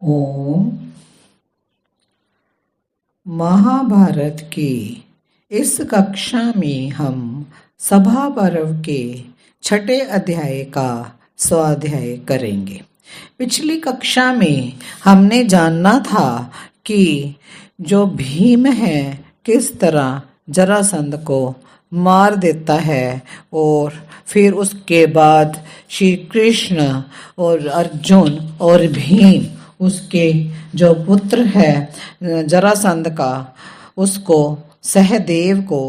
ओम। महाभारत की इस कक्षा में हम सभा पर्व के छठे अध्याय का स्वाध्याय करेंगे। पिछली कक्षा में हमने जानना था कि जो भीम है किस तरह जरासंध को मार देता है और फिर उसके बाद श्री कृष्ण और अर्जुन और भीम उसके जो पुत्र है जरासंध का उसको सहदेव को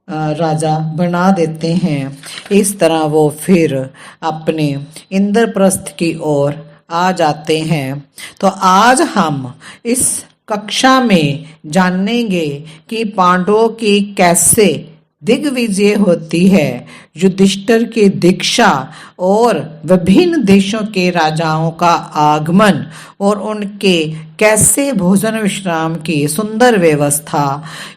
राजा बना देते हैं। इस तरह वो फिर अपने इंद्रप्रस्थ की ओर आ जाते हैं। तो आज हम इस कक्षा में जानेंगे कि पांडवों की कैसे दिग्विजय होती है, युधिष्ठिर की दीक्षा और विभिन्न देशों के राजाओं का आगमन और उनके कैसे भोजन विश्राम की सुंदर व्यवस्था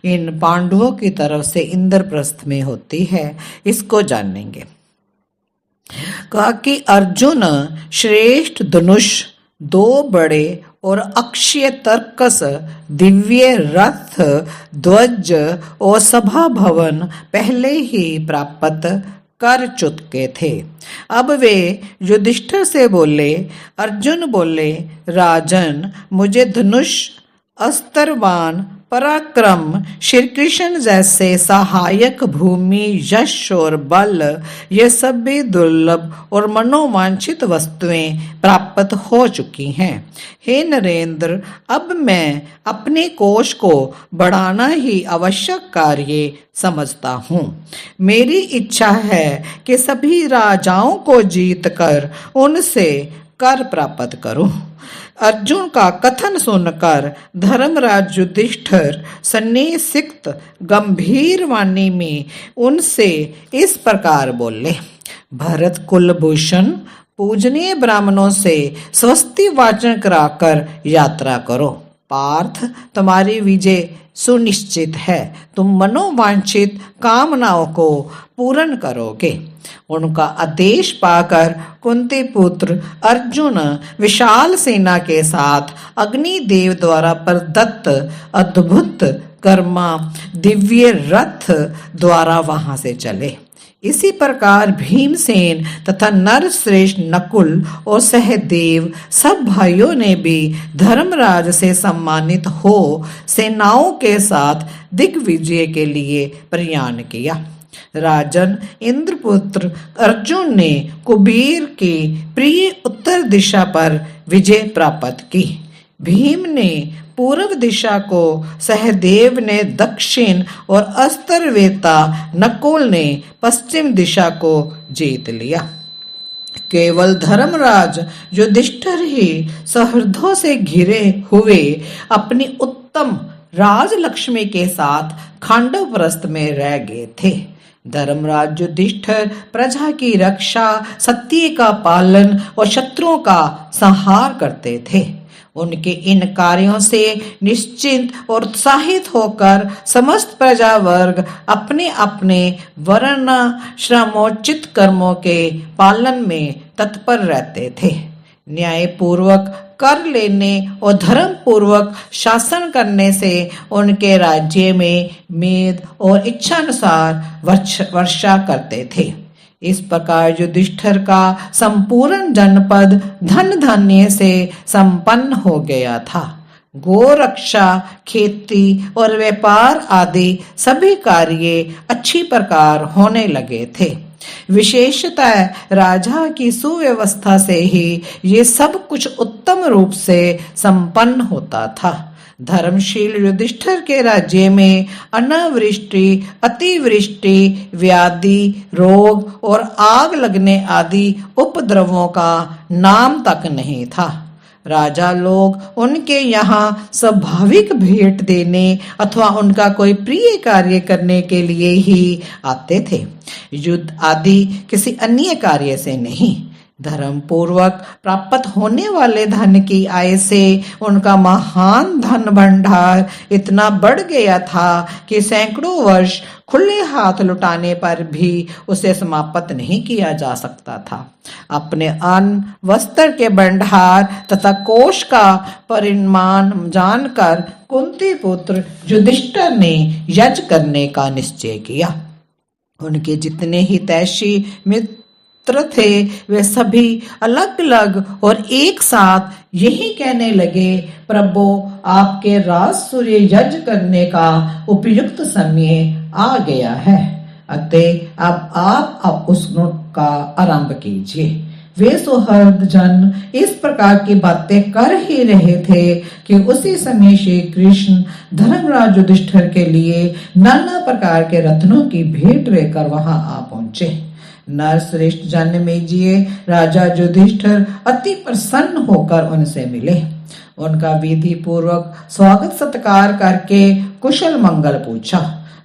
इन पांडवों की तरफ से इंद्रप्रस्थ में होती है, इसको जानेंगे। कहा कि अर्जुन श्रेष्ठ धनुष, दो बड़े और अक्षय तर्कस, दिव्य रथ, ध्वज और सभा भवन पहले ही प्राप्त कर चुके थे। अब वे युधिष्ठिर से बोले। अर्जुन बोले, राजन, मुझे धनुष, अस्त्रबाण, पराक्रम, श्री कृष्ण जैसे सहायक, भूमि, यश और बल, ये सभी दुर्लभ और मनोवांछित वस्तुएं प्राप्त हो चुकी हैं। हे नरेंद्र, अब मैं अपने कोष को बढ़ाना ही आवश्यक कार्य समझता हूँ। मेरी इच्छा है कि सभी राजाओं को जीतकर उनसे कर प्राप्त करूं। अर्जुन का कथन सुनकर धर्मराज युधिष्ठिर सन्निसिक्त गंभीर वाणी में उनसे इस प्रकार बोले। भरत कुलभूषण, पूजनीय ब्राह्मणों से स्वस्ति वाचन कराकर यात्रा करो। पार्थ, तुम्हारी विजय सुनिश्चित है। तुम मनोवांछित कामनाओं को पूर्ण करोगे। उनका आदेश पाकर कुंती पुत्र अर्जुन विशाल सेना के साथ अग्निदेव द्वारा प्रदत्त अद्भुत कर्मा दिव्य रथ द्वारा वहां से चले। इसी प्रकार भीमसेन तथा नरश्रेष्ठ नकुल और सहदेव सब भाइयों ने भी धर्मराज से सम्मानित हो सेनाओं के साथ दिग्विजय के लिए प्रयाण किया। राजन, इंद्रपुत्र अर्जुन ने कुबेर के प्रिय उत्तर दिशा पर विजय प्राप्त की। भीम ने पूर्व दिशा को, सहदेव ने दक्षिण और अस्त्रवेता नकुल ने पश्चिम दिशा को जीत लिया। केवल धर्मराज युधिष्ठिर ही सहृदयों से घिरे हुए अपनी उत्तम राजलक्ष्मी के साथ खांडवप्रस्थ में रह गए थे। धर्मराज युधिष्ठिर प्रजा की रक्षा, सत्य का पालन और शत्रुओं का संहार करते थे। उनके इन कार्यों से निश्चिंत और उत्साहित होकर समस्त प्रजा वर्ग अपने अपने वर्णाश्रमोचित कर्मों के पालन में तत्पर रहते थे। न्यायपूर्वक कर लेने और धर्म पूर्वक शासन करने से उनके राज्य में मेद और इच्छानुसार वर्षा करते थे। इस प्रकार युधिष्ठिर का संपूर्ण जनपद धन धान्य से संपन्न हो गया था। गोरक्षा, खेती और व्यापार आदि सभी कार्य अच्छी प्रकार होने लगे थे। विशेषतः राजा की सुव्यवस्था से ही ये सब कुछ उत्तम रूप से संपन्न होता था। धर्मशील युधिष्ठिर के राज्य में अनावृष्टि, अतिवृष्टि, व्याधि, रोग और आग लगने आदि उपद्रवों का नाम तक नहीं था। राजा लोग उनके यहाँ स्वाभाविक भेंट देने अथवा उनका कोई प्रिय कार्य करने के लिए ही आते थे, युद्ध आदि किसी अन्य कार्य से नहीं। धर्म पूर्वक प्राप्त होने वाले धन की आय से उनका महान धन भंडार इतना बढ़ गया था कि सैकड़ों वर्ष खुले हाथ लुटाने पर भी उसे समाप्त नहीं किया जा सकता था। अपने अन्न वस्त्र के भंडार तथा कोष का परिमाण जानकर कुंती पुत्र युधिष्ठिर ने यज्ञ करने का निश्चय किया। उनके जितने ही तैशी मित्र थे वे सभी अलग अलग और एक साथ यही कहने लगे, प्रभु आपके राज सूर्य यज्ञ करने का उपयुक्त समय आ गया है, अतः अब आप उसका आरंभ कीजिए। वे सुहृद जन इस प्रकार की बातें कर ही रहे थे कि उसी समय श्री कृष्ण धर्मराज युधिष्ठिर के लिए नाना प्रकार के रत्नों की भेंट लेकर वहां आ पहुंचे। नरश्रेष्ठ जन्मेजय राजा युधिष्ठिर अति प्रसन्न होकर उनसे मिले। उनका विधि पूर्वक स्वागत सत्कार करके कुशल मंगल पूछा।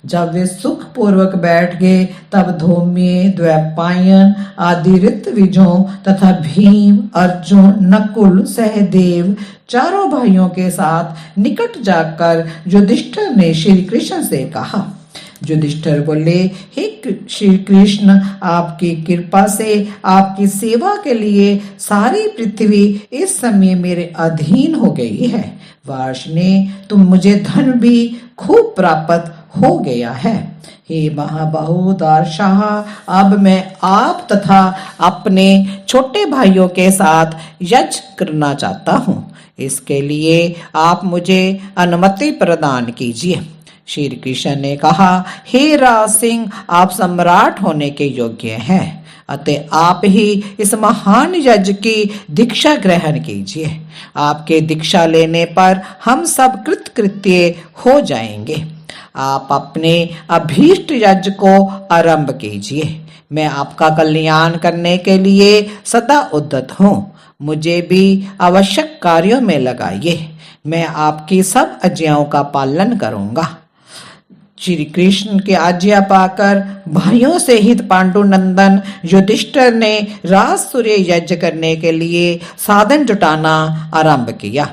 जब वे सुख पूर्वक बैठ गए तब धौम्य, द्वैपायन आदि ऋत्विजों तथा भीम, अर्जुन, नकुल, सहदेव चारों भाइयों के साथ निकट जाकर युधिष्ठिर ने श्री कृष्ण से कहा। युधिष्ठिर बोले, हे श्री कृष्ण, आपकी कृपा से आपकी सेवा के लिए सारी पृथ्वी इस समय मेरे अधीन हो गई है। वार्ष्णे, तुम मुझे धन भी खूब प्राप्त हो गया है। हे महाबाहु दारशाह, अब मैं आप तथा अपने छोटे भाइयों के साथ यज्ञ करना चाहता हूँ। इसके लिए आप मुझे अनुमति प्रदान कीजिए। श्री कृष्ण ने कहा, हे राज सिंह, आप सम्राट होने के योग्य हैं, अतः आप ही इस महान यज्ञ की दीक्षा ग्रहण कीजिए। आपके दीक्षा लेने पर हम सब कृतकृत्य हो जाएंगे। आप अपने अभीष्ट यज्ञ को आरंभ कीजिए। मैं आपका कल्याण करने के लिए सदा उद्यत हूँ। मुझे भी आवश्यक कार्यों में लगाइए। मैं आपकी सब आज्ञाओं का पालन करूंगा। श्री कृष्ण की आज्ञा पाकर भाइयों से हित पांडुनंदन युधिष्ठिर ने राज सूर्य यज्ञ करने के लिए साधन जुटाना आरंभ किया।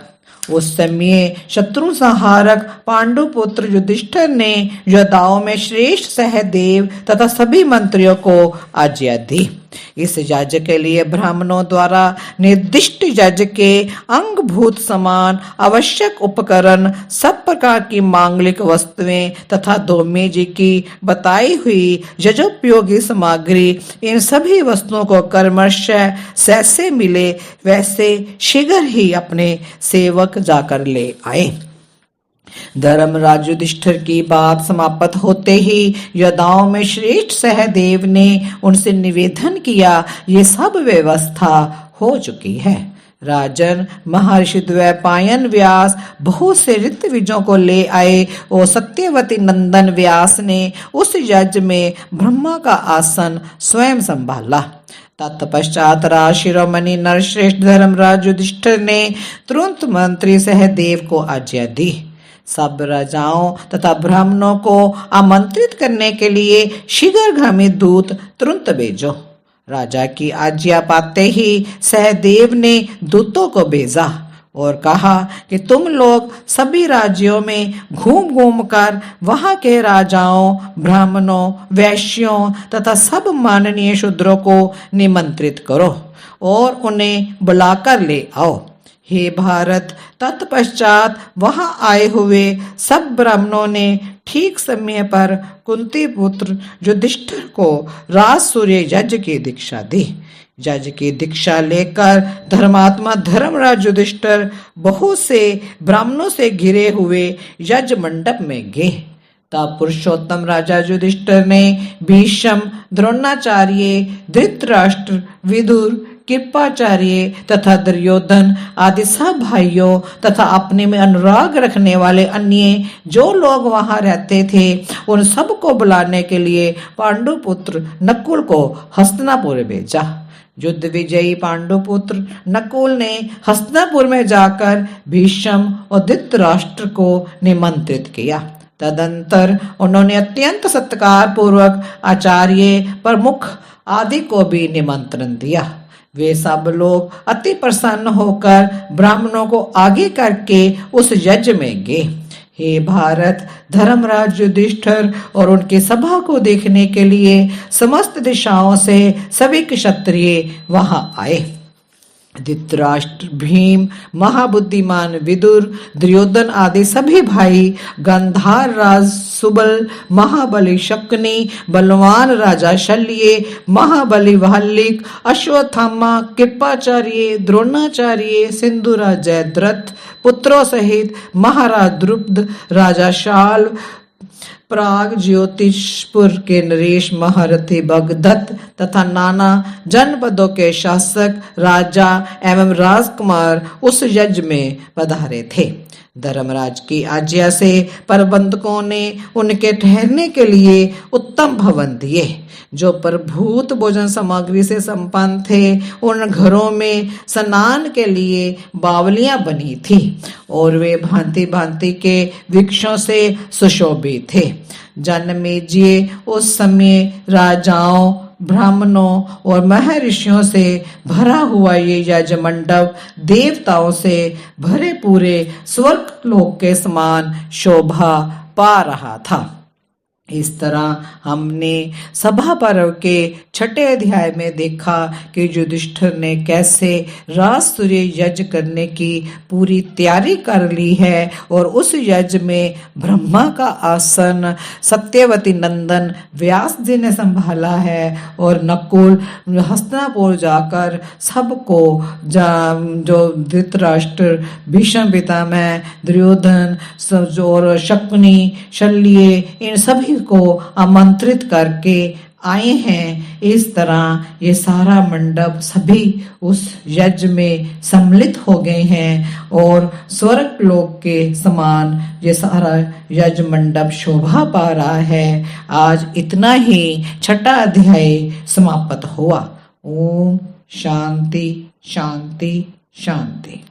उस समय शत्रु संहारक पांडुपुत्र युधिष्ठिर ने योद्धाओं में श्रेष्ठ सहदेव तथा सभी मंत्रियों को आज्ञा दी। इस यज्ञ के लिए ब्राह्मणों द्वारा निर्दिष्ट यज्ञ के अंगभूत समान आवश्यक उपकरण, सब प्रकार की मांगलिक वस्तुएं तथा धौम्य जी की बताई हुई यजोपयोगी सामग्री, इन सभी वस्तुओं को क्रमशः जैसे मिले वैसे शीघ्र ही अपने सेवक जाकर ले आए। धर्मराज युधिष्ठिर की बात समाप्त होते ही योद्धाओं में श्रेष्ठ सहदेव ने उनसे निवेदन किया, ये सब व्यवस्था हो चुकी है। राजन, महर्षि द्वैपायन व्यास बहुत से ऋत्विजों को ले आए और सत्यवती नंदन व्यास ने उस यज्ञ में ब्रह्मा का आसन स्वयं संभाला। तत्पश्चात राज शिरोमणि नरश्रेष्ठ धर्मराज युधिष्ठिर ने तुरंत मंत्री सहदेव को आज्ञा दी, सब राजाओं तथा ब्राह्मणों को आमंत्रित करने के लिए शीघ्रगामी दूत तुरंत भेजो। राजा की आज्ञा पाते ही सहदेव ने दूतों को भेजा और कहा कि तुम लोग सभी राज्यों में घूम घूम कर वहां के राजाओं, ब्राह्मणों, वैश्यों तथा सब माननीय शूद्रों को निमंत्रित करो और उन्हें बुलाकर ले आओ। हे भारत, तत्पश्चात वहां आए हुए सब ब्राह्मणों ने ठीक समय पर कुंती पुत्र युधिष्ठिर को राज सूर्य यज्ञ की दीक्षा दी। यज्ञ की दीक्षा लेकर धर्मात्मा धर्मराज युधिष्ठिर बहुत से ब्राह्मणों से घिरे हुए यज्ञ मंडप में गए। तब पुरुषोत्तम राजा युधिष्ठिर ने भीष्म, द्रोणाचार्य, धृतराष्ट्र, विदुर, कृपाचार्य तथा दुर्योधन आदि सब भाइयों तथा अपने में अनुराग रखने वाले अन्य जो लोग वहां रहते थे, उन सबको बुलाने के लिए पांडुपुत्र नकुल को हस्तिनापुर भेजा। युद्ध विजयी पांडुपुत्र नकुल ने हस्तिनापुर में जाकर भीष्म और धृतराष्ट्र को निमंत्रित किया। तदंतर उन्होंने अत्यंत सत्कार पूर्वक आचार्य, प्रमुख आदि को भी निमंत्रण दिया। वे सब लोग अति प्रसन्न होकर ब्राह्मणों को आगे करके उस यज्ञ में गए। हे भारत, धर्मराज युधिष्ठिर और उनकी सभा को देखने के लिए समस्त दिशाओं से सभी क्षत्रिय वहां आए। धृतराष्ट्र, भीम, महाबुद्धिमान विदुर, दुर्योधन आदि सभी भाई, गंधार राज सुबल, महाबली शकुनी, बलवान राजा शल्य, महाबली वहल्लिक, अश्वत्थामा, कृपाचार्य, द्रोणाचार्य, सिंधुराज जयद्रथ पुत्रों सहित महाराज द्रुपद, राजा शाल, प्राग ज्योतिषपुर के नरेश, महारथी भगदत्त तथा नाना जनपदों के शासक, राजा एवं राजकुमार उस यज्ञ में पधारे थे। धर्मराज की आज्ञा से प्रबंधकों ने उनके ठहरने के लिए उत्तम भवन दिए, जो प्रभूत भोजन सामग्री से संपन्न थे। उन घरों में स्नान के लिए बावलियां बनी थी और वे भांति भांति के वृक्षों से सुशोभित थे। जनमेजय उस समय राजाओं, ब्राह्मणों और महर्षियों से भरा हुआ ये यज्ञ मंडप देवताओं से भरे पूरे स्वर्ग लोक के समान शोभा पा रहा था। इस तरह हमने सभा पर्व के छठे अध्याय में देखा कि युधिष्ठिर ने कैसे राजसूय यज्ञ करने की पूरी तैयारी कर ली है और उस यज्ञ में ब्रह्मा का आसन सत्यवती नंदन व्यास जी ने संभाला है और नकुल हस्तिनापुर जाकर सबको जो धृतराष्ट्र, भीष्म पितामह, दुर्योधन और शकुनी, शल्य, इन सभी को आमंत्रित करके आए हैं। इस तरह ये सारा मंडप सभी उस यज्ञ में सम्मिलित हो गए हैं और स्वर्ग लोक के समान ये सारा यज्ञ मंडप शोभा पा रहा है। आज इतना ही छठा अध्याय समाप्त हुआ। ओम शांति शांति शांति।